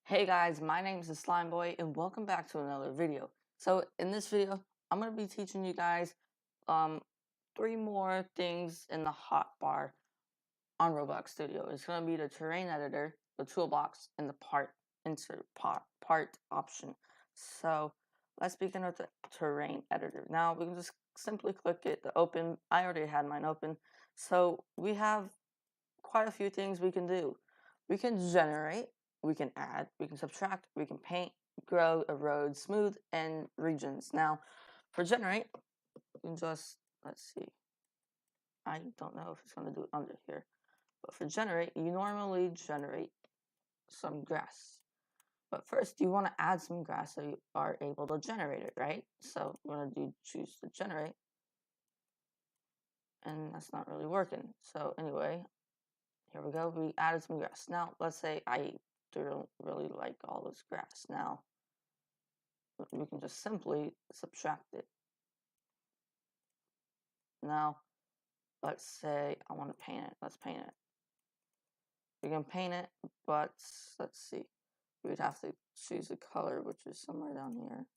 Hey guys, my name is the Slime Boy and welcome back to another video. So in this video, I'm going to be teaching you guys um 3 more things in the hotbar on Roblox Studio. It's going to be the terrain editor, the toolbox, and the part option. So let's begin with the terrain editor. Now we can just simply click it to open. I already had mine open. So we have quite a few things we can do. We can generate, we can add, we can subtract, we can paint, grow, erode, smooth, and regions. Now, for generate, we can just, let's see, I don't know if it's going to do it under here, but for generate, you normally generate some grass. But first, you want to add some grass so you are able to generate it, right? So we're going to choose to generate, and that's not really working. So anyway, here we go. We added some grass. Now, let's say I don't really like all this grass. Now, we can just simply subtract it. Now, let's say I want to paint it. Let's paint it. We can paint it, but let's see. We'd have to choose a color, which is somewhere down here.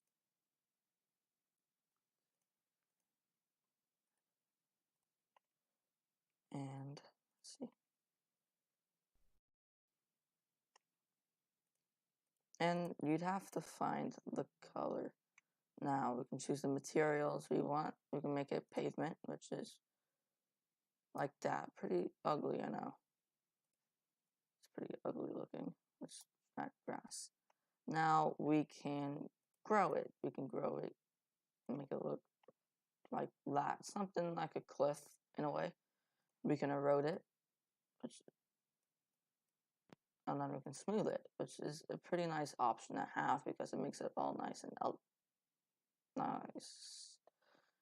And let's see. And you'd have to find the color. Now we can choose the materials we want. We can make it pavement, which is like that. Pretty ugly, I know. It's pretty ugly looking. It's not grass. Now we can grow it. We can grow it and make it look like that. Something like a cliff in a way. We can erode it, and then we can smooth it, which is a pretty nice option to have because it makes it all nice and nice.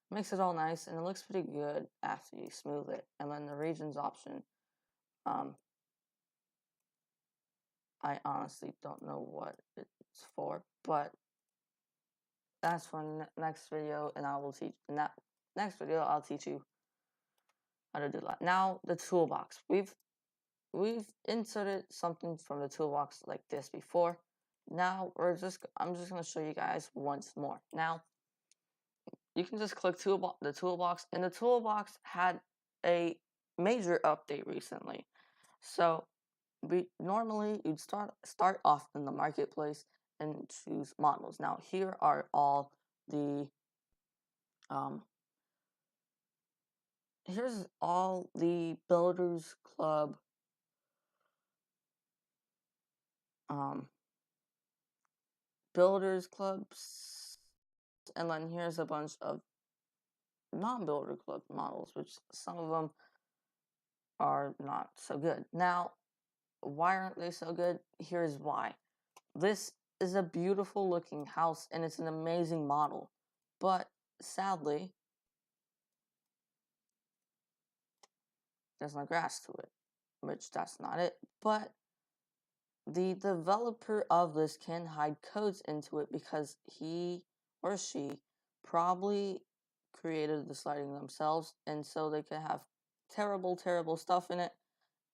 Makes it all nice and it looks pretty good after you smooth it. And then the regions option, I honestly don't know what it's for, but that's for next video, and I will teach in that next video. I'll teach you how to do that. Now the toolbox. We've inserted something from the toolbox like this before. Now I'm just gonna show you guys once more. Now you can just click the toolbox, and the toolbox had a major update recently. So normally you'd start off in the marketplace and choose models. Now here are all the here's all the Builders Club um Builders Clubs, and then here's a bunch of non-Builder Club models, which some of them are not so good. Now, why aren't they so good? Here's why. This is a beautiful looking house and it's an amazing model, but sadly, there's no grass to it, which that's not it. But the developer of this can hide codes into it because he or she probably created the sliding themselves, and so they can have terrible stuff in it,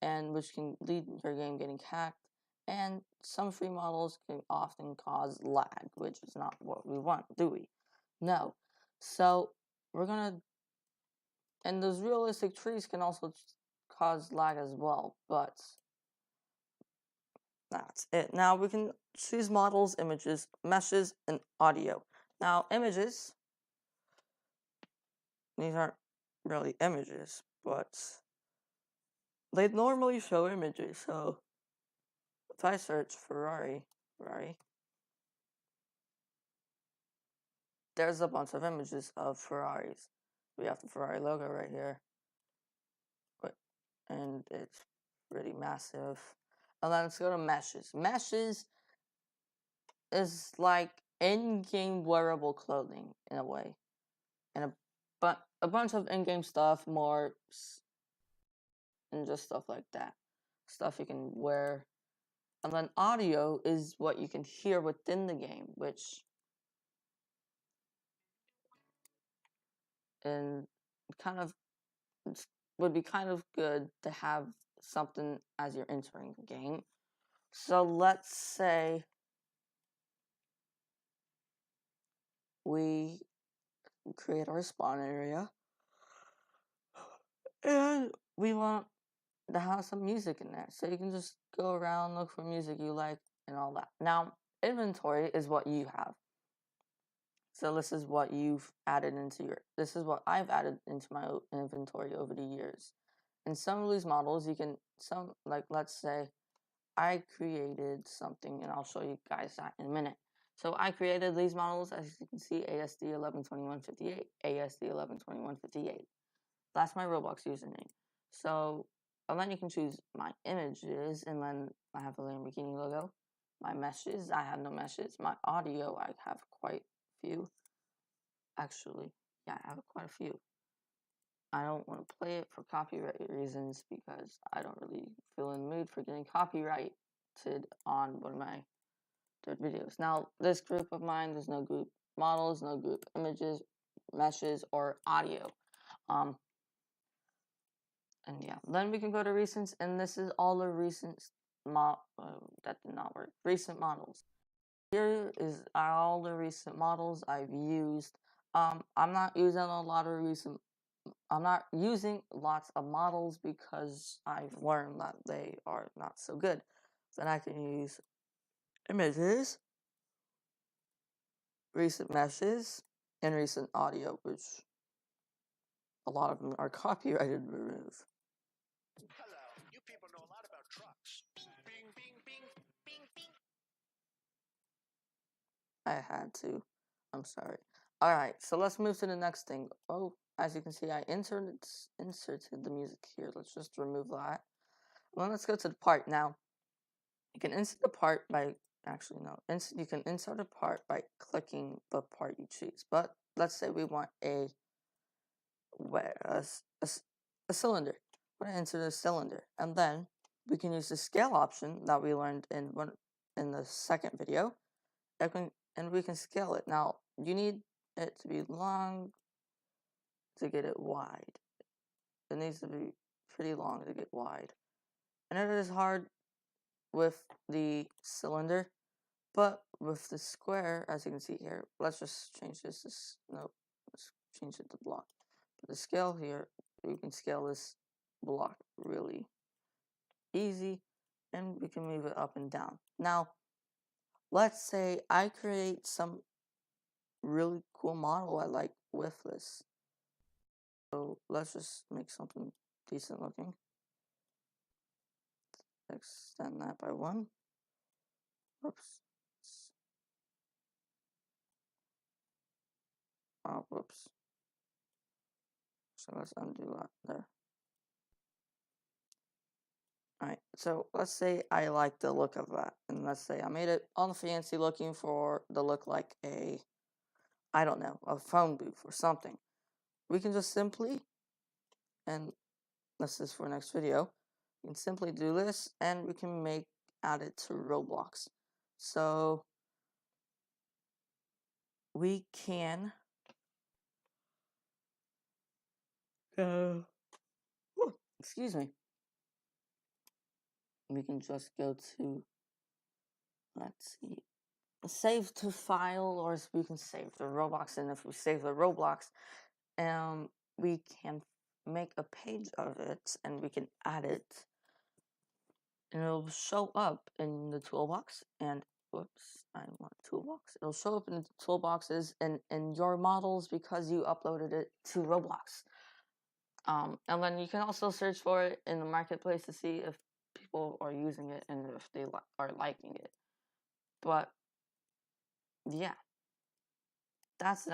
and which can lead your game getting hacked. And some free models can often cause lag, which is not what we want, do we? No. So we're gonna, and those realistic trees can also cause lag as well, but that's it. Now we can choose models, images, meshes, and audio. Now images, these aren't really images, but they normally show images. So if I search Ferrari, there's a bunch of images of Ferraris. We have the Ferrari logo right here, and it's pretty massive. And then let's go to meshes. Meshes is like in-game wearable clothing in a way, and a bunch of in-game stuff, more and just stuff like that. Stuff you can wear. And then audio is what you can hear within the game, which and kind of would be kind of good to have something as you're entering the game. So let's say we create our spawn area and we want to have some music in there. So you can just go around, look for music you like and all that. Now, inventory is what you have. So this is what you've added into this is what I've added into my inventory over the years. And some of these models you can, like let's say I created something and I'll show you guys that in a minute. So I created these models, as you can see, ASD 112158, ASD 112158. That's my Roblox username. So, and then you can choose my images, and then I have the Lamborghini logo. My meshes, I have no meshes. My audio, I have quite a few. Actually, yeah, I have quite a few. I don't want to play it for copyright reasons because I don't really feel in the mood for getting copyrighted on one of my third videos. Now, this group of mine, there's no group models, no group images, meshes, or audio. And yeah, then we can go to recents, and this is all the recent that did not work. Recent models. Here is all the recent models I've used. I'm not using a lot of recent. I'm not using lots of models because I've learned that they are not so good. Then I can use images, recent meshes, and recent audio, which a lot of them are copyrighted to remove. Hello, you people know a lot about trucks. Bing, bing, bing, bing, bing. I had to. I'm sorry. Alright, so let's move to the next thing. Oh, as you can see, I inserted the music here. Let's just remove that. Well, let's go to the part. Now, you can insert the part by, actually no, you can insert a part by clicking the part you choose. But let's say we want a cylinder. We're going to insert a cylinder. And then we can use the scale option that we learned in the second video. And we can scale it. Now, you need it to be long to get it wide. It needs to be pretty long to get wide. And it is hard with the cylinder, but with the square, as you can see here, let's just change this. No, let's change it to block. But the scale here, we can scale this block really easy, and we can move it up and down. Now, let's say I create some really cool model I like with this. So let's just make something decent looking. Extend that by 1. Whoops. Oh, whoops. So let's undo that there. Alright, so let's say I like the look of that. And let's say I made it all fancy looking for the look like a, I don't know, a phone booth or something. We can just simply, and this is for next video, we can simply do this and we can add it to Roblox. So we can excuse me. We can just go to, let's see, save to file, or we can save the Roblox. And if we save the Roblox, we can make a page of it and we can add it, and it'll show up in the toolbox. And whoops, I want toolbox. It'll show up in the toolboxes and in your models because you uploaded it to Roblox. And then you can also search for it in the marketplace to see if people are using it and if they are liking it. But yeah, that's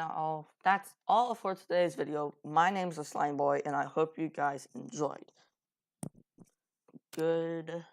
all for today's video. My name's the Slime Boy, and I hope you guys enjoyed. Goodbye.